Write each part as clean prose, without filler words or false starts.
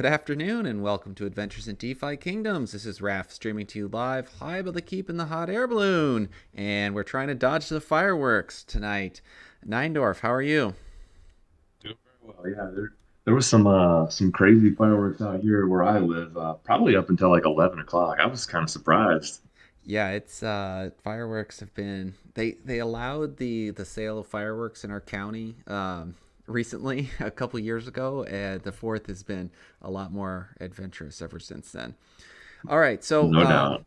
Good afternoon and welcome to Adventures in DeFi Kingdoms. This is Raph streaming to you live high above the keep in the hot air balloon. And we're trying to dodge the fireworks tonight. Neindorf, how are you? Doing very well. Yeah, there was some crazy fireworks out here where I live, probably up until like 11 o'clock. I was kind of surprised. Yeah, it's fireworks have been they allowed the sale of fireworks in our county recently a couple years ago, and the fourth has been a lot more adventurous ever since then. All right, so No doubt.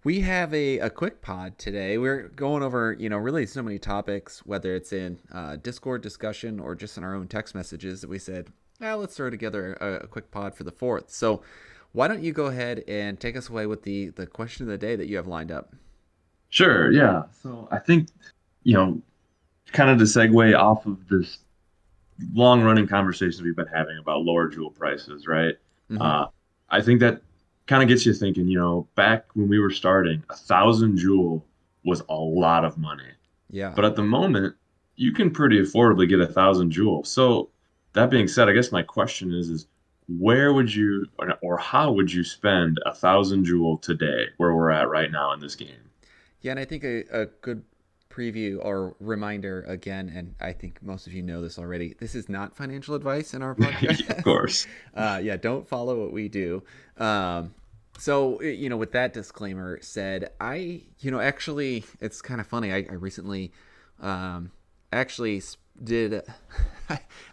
we have a quick pod today. We're going over, really so many topics, whether it's in Discord discussion or just in our own text messages that we said, let's throw together a quick pod for the fourth. So why don't you go ahead and take us away with the question of the day that you have lined up? Sure, yeah. So I think, you know, kind of to segue off of this long-running conversations we've been having about lower jewel prices, right? Mm-hmm. Uh, I think that kind of gets you thinking, back when we were starting, 1,000 jewel was a lot of money. Yeah. But at the moment, you can pretty affordably get 1,000 jewel. So that being said, I guess my question is where would you or how would you spend 1,000 jewel today, where we're at right now in this game? Yeah, and I think a good preview or reminder again, and I think most of you know this already, this is not financial advice in our Of podcast. course. Yeah, don't follow what we do. So, with that disclaimer said, actually, it's kind of funny. I recently actually did,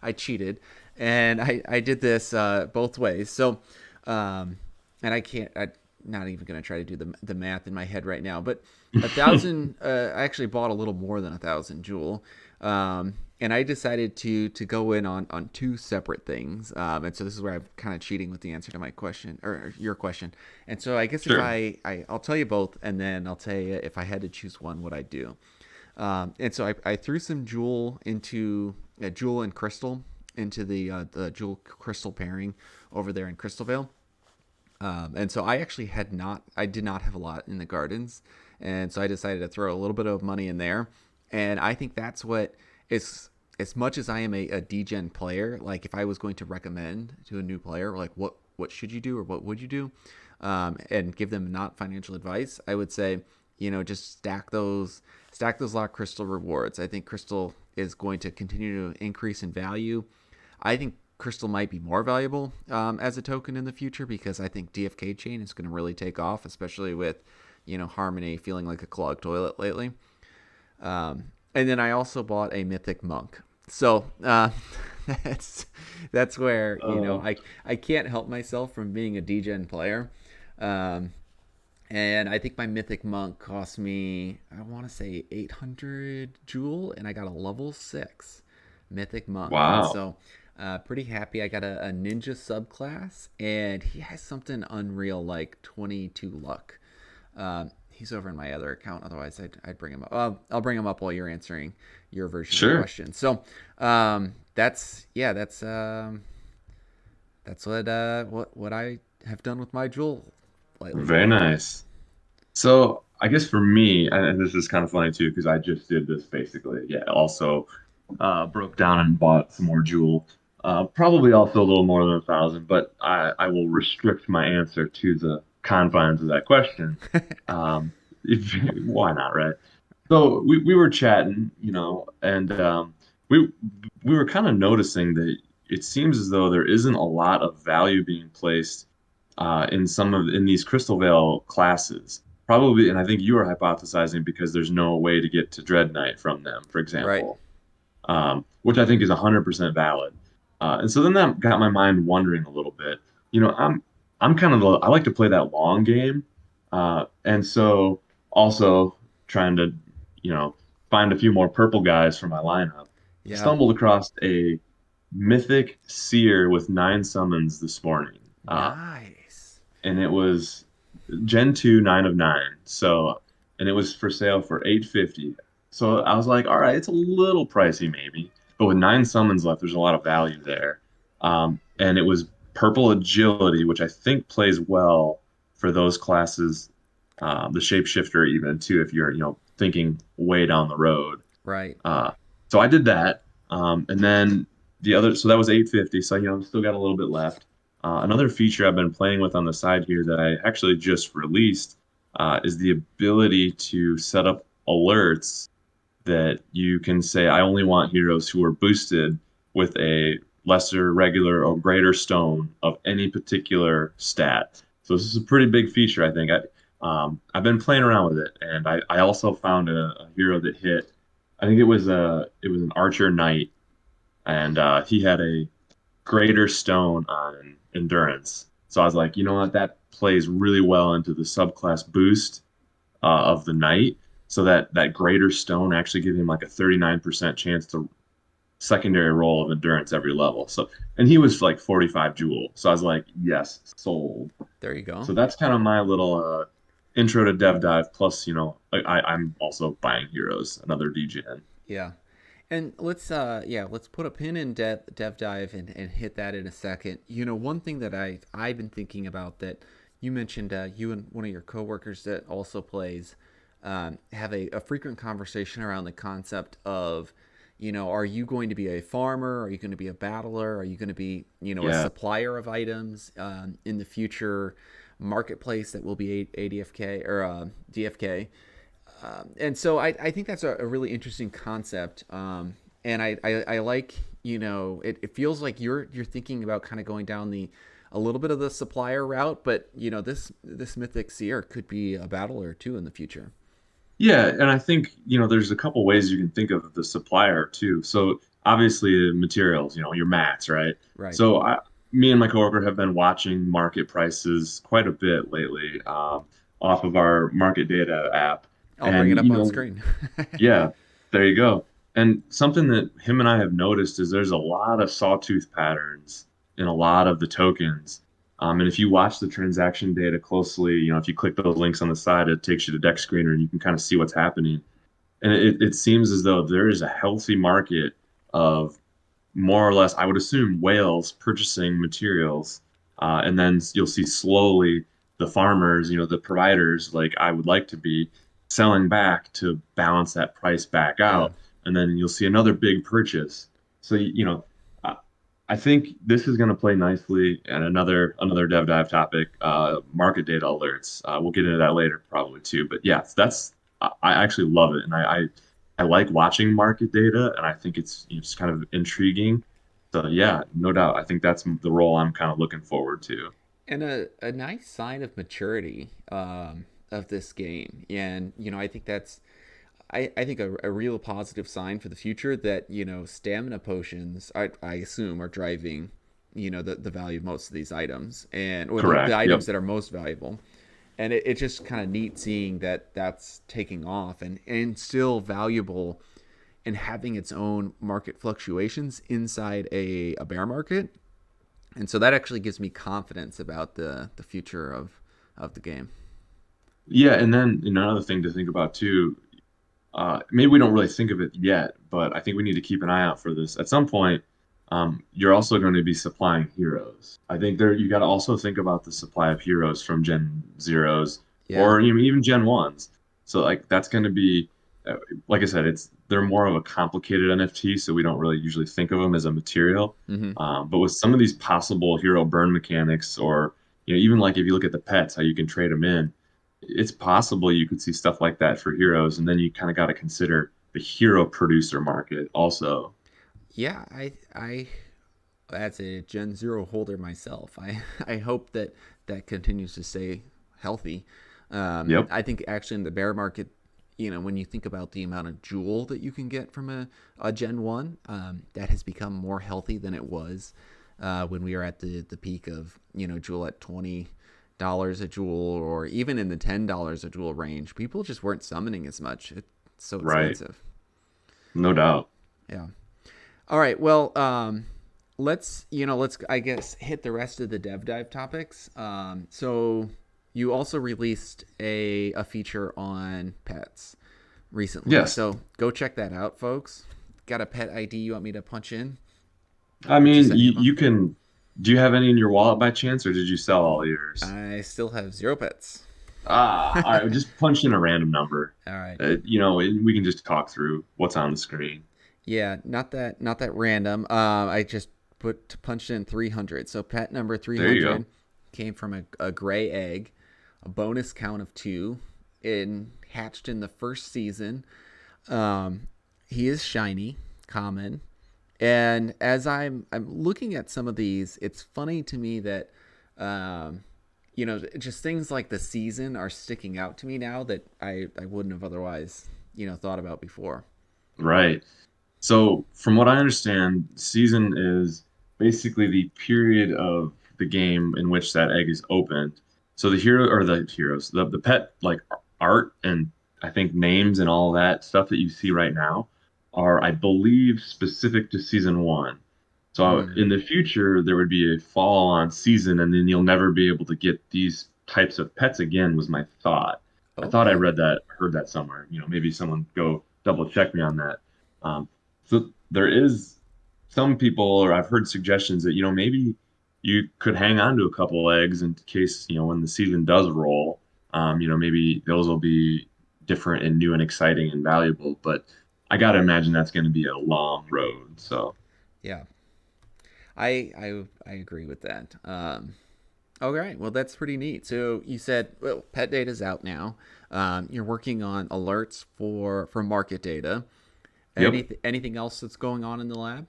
I cheated, and I did this both ways. So, and I'm not even going to try to do the math in my head right now, but a thousand, I actually bought a little more than 1,000 jewel. And I decided to go in on two separate things. And so this is where I'm kind of cheating with the answer to my question or your question. And so I guess if Sure. I'll tell you both, and then I'll tell you if I had to choose one, what I'd do. And so I threw some jewel into jewel and crystal into the jewel crystal pairing over there in Crystal Vale. And so I did not have a lot in the gardens. And so I decided to throw a little bit of money in there. And I think that's what is, as much as I am a degen player, like if I was going to recommend to a new player, like what should you do or what would you do, and give them not financial advice, I would say, just stack those lock crystal rewards. I think crystal is going to continue to increase in value. I think crystal might be more valuable as a token in the future because I think DFK chain is going to really take off, especially with Harmony feeling like a clogged toilet lately. And then I also bought a mythic monk. So that's that's where Uh, I can't help myself from being a degen player. Um, and I think my mythic monk cost me, I want to say 800 jewel, and I got a level 6 mythic monk. And wow. so pretty happy. I got a ninja subclass, and he has something unreal like 22 luck. He's over in my other account. Otherwise, I'd bring him up. I'll bring him up while you're answering your version of the Sure. question. So that's yeah, that's what I have done with my jewel lately. Very nice. So I guess for me, and this is kind of funny too, because I just did this basically. Yeah, also broke down and bought some more jewel. Probably also a little more than 1,000, but I will restrict my answer to the confines of that question. If, why not, right? So we were chatting, and we we were kind of noticing that it seems as though there isn't a lot of value being placed in these Crystal Veil classes. Probably, and I think you were hypothesizing because there's no way to get to Dread Knight from them, for Right. example, which I think is 100% valid. And so then that got my mind wondering a little bit. I'm kind of I like to play that long game, and so also trying to find a few more purple guys for my lineup. Yeah. Stumbled across a mythic seer with 9 summons this morning, Nice. and it was Gen 2 9 of 9. So, and it was for sale for 850. So I was like, all right, it's a little pricey maybe, but with 9 summons left, there's a lot of value there. And it was purple agility, which I think plays well for those classes, the shapeshifter even too, if you're thinking way down the road. Right. Uh, so I did that, and then the other, so that was 850. So still got a little bit left. Another feature I've been playing with on the side here that I actually just released is the ability to set up alerts that you can say, I only want heroes who are boosted with a lesser, regular, or greater stone of any particular stat. So this is a pretty big feature, I think. I've been playing around with it, and I also found a hero that hit. I think it was an archer knight, and he had a greater stone on endurance. So I was like, you know what, that plays really well into the subclass boost of the knight. So that greater stone actually gives him like a 39% chance to secondary roll of endurance every level. So and he was like 45 jewel. So I was like, yes, sold. There you go. So that's kind of my little intro to dev dive. Plus, I'm also buying heroes, another DGN. Yeah. And let's put a pin in dev dive and hit that in a second. One thing that I've been thinking about that you mentioned, you and one of your coworkers that also plays have a frequent conversation around the concept of, are you going to be a farmer? Are you going to be a battler? Are you going to be, a Yeah. supplier of items in the future marketplace that will be ADFK or DFK? And so I think that's a really interesting concept. And I like, it feels like you're thinking about kind of going down a little bit of the supplier route, but this Mythic Seer could be a battler too in the future. Yeah, and I think, there's a couple ways you can think of the supplier too. So obviously the materials, your mats, right? Right. So me and my coworker have been watching market prices quite a bit lately, off of our market data app. I'll bring it And, up on screen. yeah, there you go. And something that him and I have noticed is there's a lot of sawtooth patterns in a lot of the tokens. And if you watch the transaction data closely, if you click those links on the side, it takes you to Deck Screener and you can kind of see what's happening. And it seems as though there is a healthy market of more or less, I would assume, whales purchasing materials. And then you'll see slowly the farmers, the providers, like I would like to be, selling back to balance that price back Yeah. out. And then you'll see another big purchase. So, I I think this is going to play nicely. And another dev dive topic, market data alerts. We'll get into that later probably too. But yeah, I actually love it. And I like watching market data, and I think it's just kind of intriguing. So yeah, no doubt. I think that's the role I'm kind of looking forward to. And a nice sign of maturity of this game. And, I think I think a real positive sign for the future that, stamina potions, I assume, are driving, the value of most of these items or the Correct. items Yep. that are most valuable. And it's just kind of neat seeing that that's taking off and still valuable and having its own market fluctuations inside a bear market. And so that actually gives me confidence about the future of the game. Yeah, and then another thing to think about too. Maybe we don't really think of it yet, but I think we need to keep an eye out for this. At some point, you're also going to be supplying heroes. I think you got to also think about the supply of heroes from Gen Zeros Yeah. or even Gen Ones. So like that's going to be, like I said, they're more of a complicated NFT, so we don't really usually think of them as a material. Mm-hmm. But with some of these possible hero burn mechanics, or even like if you look at the pets, how you can trade them in, it's possible you could see stuff like that for heroes, and then you kind of got to consider the hero producer market also. Yeah, I as a Gen Zero holder myself, I hope that continues to stay healthy. Yep. I think actually in the bear market, when you think about the amount of jewel that you can get from a Gen One, that has become more healthy than it was when we were at the peak of jewel at $20 a jewel, or even in the $10 a jewel range. People just weren't summoning as much. It's so Right. expensive. No doubt. Yeah. All right. Well, let's I guess hit the rest of the dev dive topics. So you also released a feature on pets recently. Yes. So go check that out, folks. Got a pet ID you want me to punch in? I Or just mean, any you, of them? you can. Do you have any in your wallet by chance, or did you sell all yours? I still have 0 pets. All right. Just punch in a random number. All right. We can just talk through what's on the screen. Yeah, not that random. I just punched in 300. So pet number There you 300 go. came from a gray egg, a bonus count of 2, in hatched in the first season. Um, he is shiny, common, and as I'm looking at some of these, it's funny to me that um, just things like the season are sticking out to me now that I wouldn't have otherwise thought about before. Right. So, from what I understand, season is basically the period of the game in which that egg is opened. So the hero or the heroes, the pet like art and I think names and all that stuff that you see right now are, I believe, specific to season one. So Mm. in the future, there would be a fall on season, and then you'll never be able to get these types of pets again, was my thought. I thought I Okay. read that, heard that somewhere. Maybe someone go double check me on that. So there is some people, or I've heard suggestions that, maybe you could hang on to a couple eggs in case, when the season does roll, maybe those will be different and new and exciting and valuable. But I got to imagine that's going to be a long road. So, Yeah, I agree with that. All right, well that's pretty neat. So you said, well, pet data's out now. You're working on alerts for market data. yep. Anything else that's going on in the lab?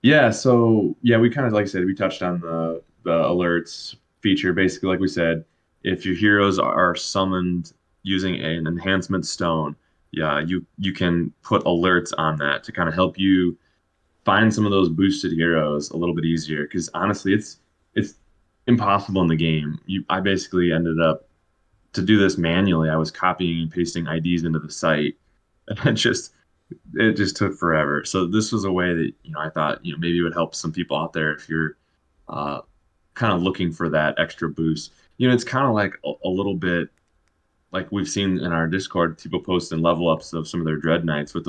Yeah, so yeah, we kind of like I said, we touched on the alerts feature. Basically, like we said, if your heroes are summoned using an enhancement stone, yeah, you can put alerts on that to kind of help you find some of those boosted heroes a little bit easier. Because honestly, it's impossible in the game. I basically ended up to do this manually. I was copying and pasting IDs into the site, and it just took forever. So this was a way that, I thought, maybe it would help some people out there if you're uh, kind of looking for that extra boost. It's kind of like a little bit like we've seen in our Discord, people posting level ups of some of their Dread Knights with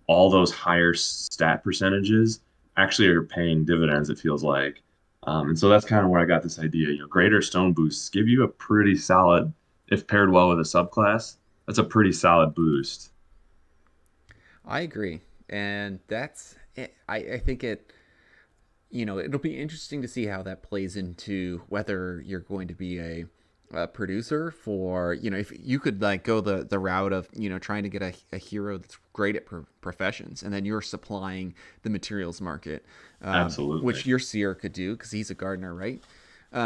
all those higher stat percentages actually are paying dividends, it feels like. And so that's kind of where I got this idea. Greater stone boosts give you a pretty solid, if paired well with a subclass, that's a pretty solid boost. I agree, and that's it. I think it'll be interesting to see how that plays into whether you're going to be a producer for if you could like go the route of trying to get a hero that's great at professions, and then you're supplying the materials market, Absolutely. which your seer could do because he's a gardener, right?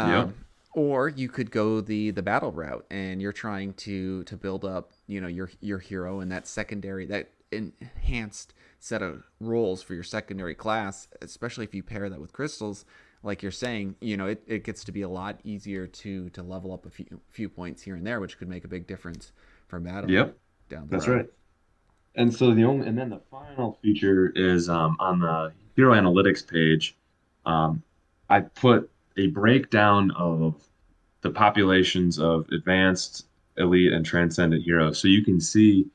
Yep. um, or you could go the battle route, and you're trying to build up your hero and that secondary, that enhanced set of roles for your secondary class, especially if you pair that with crystals. Like you're saying, it gets to be a lot easier to level up a few points here and there, which could make a big difference for battle Yep. down the That's road. right. And then the final feature is on the Hero Analytics page. Um, I put a breakdown of the populations of advanced, elite, and transcendent heroes, so you can see,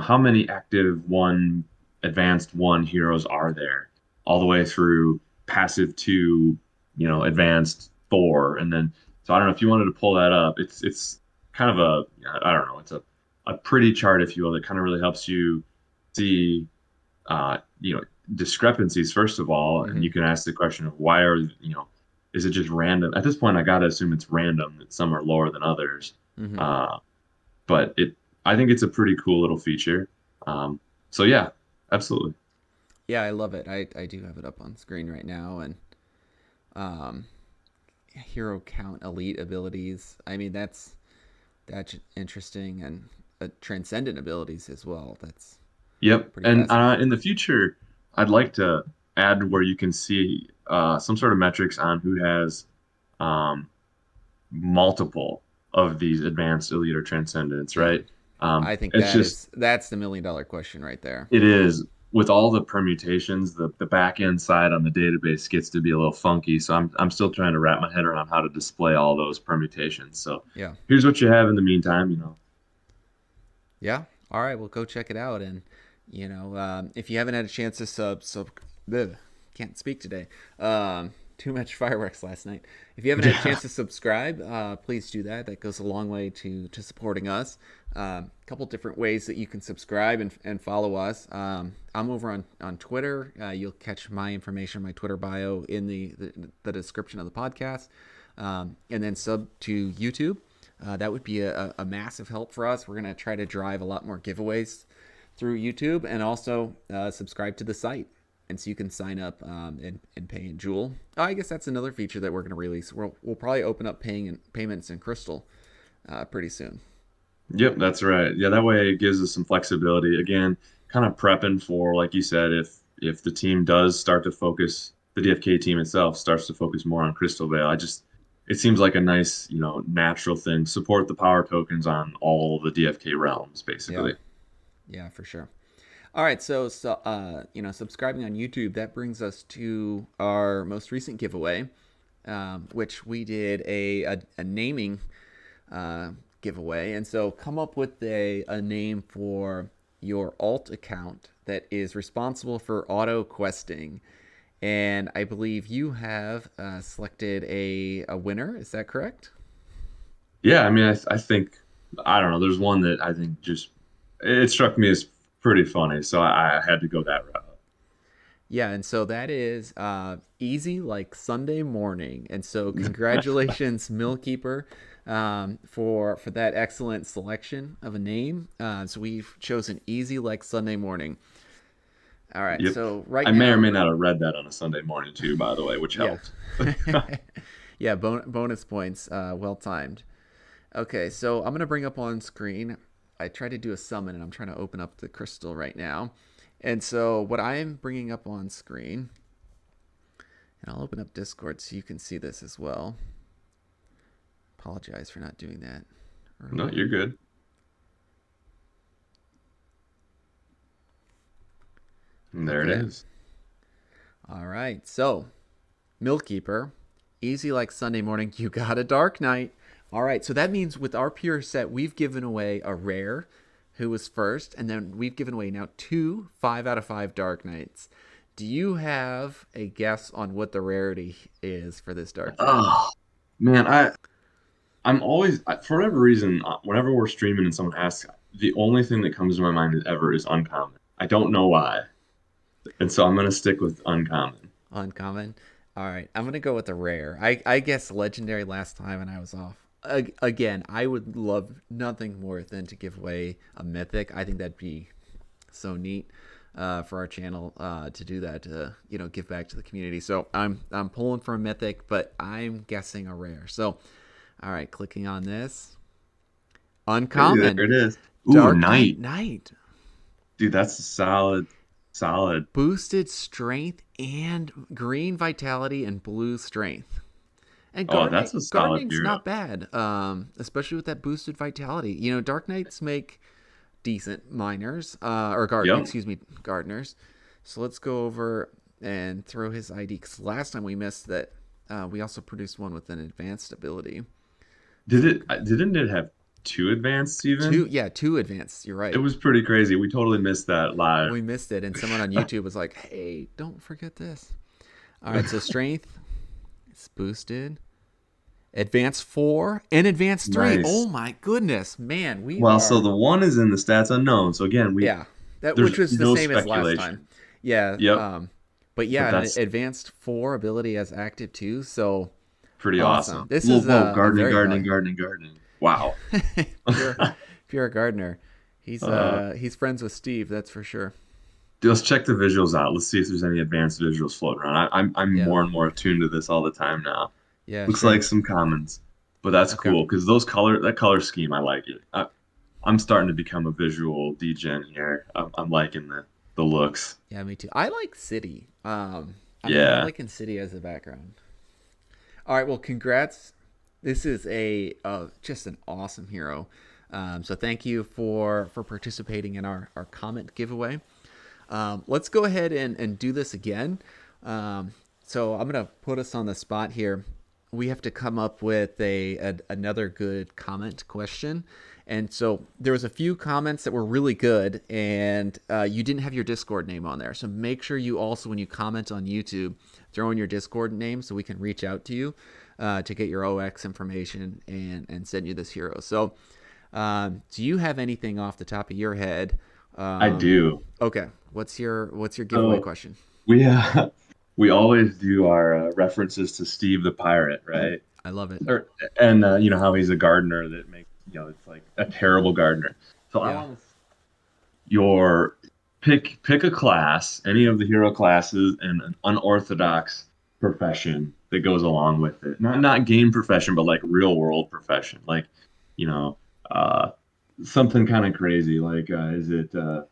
how many active one, advanced one heroes are there, all the way through passive two, advanced four, and then so I don't know if you wanted to pull that up. It's kind of I don't know, it's a pretty chart, if you will, that kind of really helps you see, uh, you know, discrepancies first of all, and Mm-hmm. you can ask the question of why is it just random? At this point, I gotta assume it's random that some are lower than others. Mm-hmm. Uh, but I think it's a pretty cool little feature. So yeah, absolutely. Yeah, I love it. I do have it up on screen right now, and um, hero count elite abilities. I mean, that's interesting, and transcendent abilities as well. That's Yep. pretty And fascinating. in the future, I'd like to add where you can see some sort of metrics on who has um, multiple of these advanced elite or transcendence, Yeah, right? I think It's just that's the $1 million question right there. it is with all the permutations, the back end side on the database gets to be a little funky. So I'm still trying to wrap my head around how to display all those permutations. So Yeah, here's what you have in the meantime. yeah. All right, well, go check it out, and if you haven't had a chance to sub, can't speak today. too much fireworks last night. If you haven't had a chance to subscribe, please do that. That goes a long way to supporting us. A couple different ways that you can subscribe and follow us. I'm over on Twitter. You'll catch my information, my Twitter bio in the description of the podcast. And then sub to YouTube. That would be a massive help for us. We're going to try to drive a lot more giveaways through YouTube, and also subscribe to the site. And so you can sign up and pay in Jewel. I guess that's another feature that we're going to release. We'll probably open up payments in Crystal pretty soon. Yep, that's right. Yeah, that way it gives us some flexibility. Again, kind of prepping for, like you said, if the team does start to focus, the DFK team itself starts to focus more on Crystal Vale. It seems like a nice, natural thing. Support the power tokens on all the DFK realms, basically. Yeah, for sure. All right, so subscribing on YouTube, that brings us to our most recent giveaway, which we did a naming giveaway. And so come up with a name for your alt account that is responsible for auto questing. And I believe you have selected a winner. Is that correct? Yeah, I mean, I think, I don't know, there's one that I think it struck me as pretty funny, so I had to go that route. Yeah, and so that is easy like Sunday morning. And so congratulations, Millkeeper, for that excellent selection of a name. So we've chosen easy like Sunday morning. All right, Yep. so right I now, may or may not have read that on a Sunday morning too, by the way, which yeah, helped. yeah, bonus points, well timed. Okay, so I'm gonna bring up on screen. I tried to do a summon, and I'm trying to open up the crystal right now. And so what I am bringing up on screen, and I'll open up Discord so you can see this as well. Apologize for not doing that earlier. No, you're good. And there it is. All right, so Millkeeper, easy like Sunday morning. You got a Dark Knight. All right, so that means with our pure set, we've given away a rare, who was first, and then we've given away now 2 5 out of 5 Dark Knights. Do you have a guess on what the rarity is for this Dark Knight? Oh, man, I'm always, for whatever reason, whenever we're streaming and someone asks, the only thing that comes to my mind is uncommon. I don't know why. And so I'm going to stick with uncommon. Uncommon? All right, I'm going to go with the rare. I guessed legendary last time, and I was off. Again, I would love nothing more than to give away a mythic. I think that'd be so neat for our channel to do that, to give back to the community. So I'm pulling for a mythic, but I'm guessing a rare. So, all right, clicking on this. Uncommon. Hey, there it is. Ooh, Dark Knight. Knight. Dude, that's a solid. Boosted strength and green vitality and blue strength. And That's a solid gardening's hero. not bad, especially with that boosted vitality. Dark Knights make decent miners, or gardeners. So let's go over and throw his ID, because last time we missed that we also produced one with an advanced ability. Didn't it have 2 advanced even? Two advanced. You're right. It was pretty crazy. We totally missed that live. We missed it, and someone on YouTube was like, "Hey, don't forget this." All right, so strength is boosted. Advanced 4 and advanced 3. Nice. Oh my goodness, man! So the 1 is in the stats unknown. So again, which was the same as last time. Yeah. Yep. But yeah, an advanced 4 ability as active too. So pretty awesome. This is gardening. Wow. pure gardener. He's friends with Steve, that's for sure. Let's check the visuals out. Let's see if there's any advanced visuals floating around. I'm more and more attuned to this all the time now. Yeah, looks like some commons, but that's cool because that color scheme, I like it. I'm starting to become a visual degen here. I'm liking the looks. Yeah, me too. I like City. I'm liking City as a background. All right, well, congrats. This is just an awesome hero. So thank you for participating in our comment giveaway. Let's go ahead and do this again. So I'm gonna put us on the spot here. we have to come up with another good comment question. And so there was a few comments that were really good, and you didn't have your Discord name on there. So make sure you also, when you comment on YouTube, throw in your Discord name so we can reach out to you to get your OX information and send you this hero. So do you have anything off the top of your head? I do. Okay, what's your giveaway So question? we we always do our references to Steve the Pirate, right? I love it. Or and you know how he's a gardener that makes it's like a terrible gardener. So I Yeah. want your pick a class, any of the hero classes, and an unorthodox profession that goes along with it. Not game profession, but like real world profession. Like, you know, uh, something kind of crazy. Like, is it the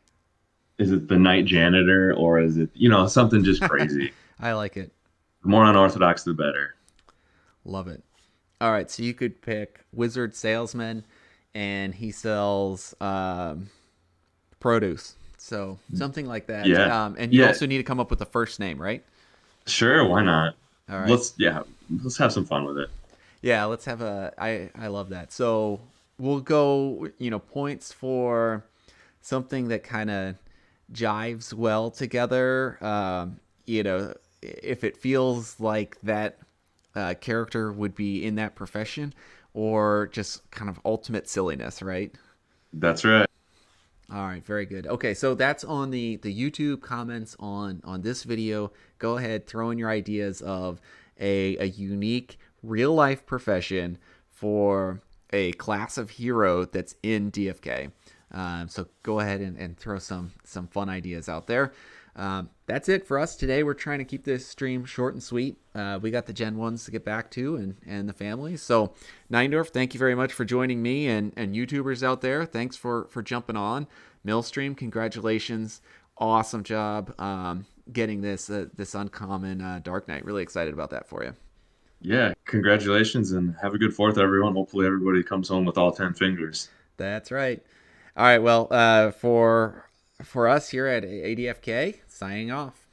night janitor or is it something just crazy? I like it. The more unorthodox, the better. Love it. All right, so you could pick wizard salesman, and he sells produce. So something like that. Yeah, And you yeah, also need to come up with a first name, right? sure. Why not? All right. Let's have some fun with it. Yeah, let's have a. I love that. So we'll go. Points for something that kind of jives well together. If it feels like that character would be in that profession, or just kind of ultimate silliness, right? That's right. All right, very good. Okay, so that's on the YouTube comments on this video. Go ahead, throw in your ideas of a unique real life profession for a class of hero that's in DFK. So go ahead and throw some fun ideas out there. That's it for us today. We're trying to keep this stream short and sweet. We got the Gen 1s to get back to and the family. So, Neindorf, thank you very much for joining me, and YouTubers out there, thanks for jumping on. Millstream, congratulations. Awesome job getting this uncommon Dark Knight. Really excited about that for you. Yeah, congratulations and have a good fourth, everyone. Hopefully, everybody comes home with all 10 fingers. That's right. All right, well, for us here at ADFK, signing off.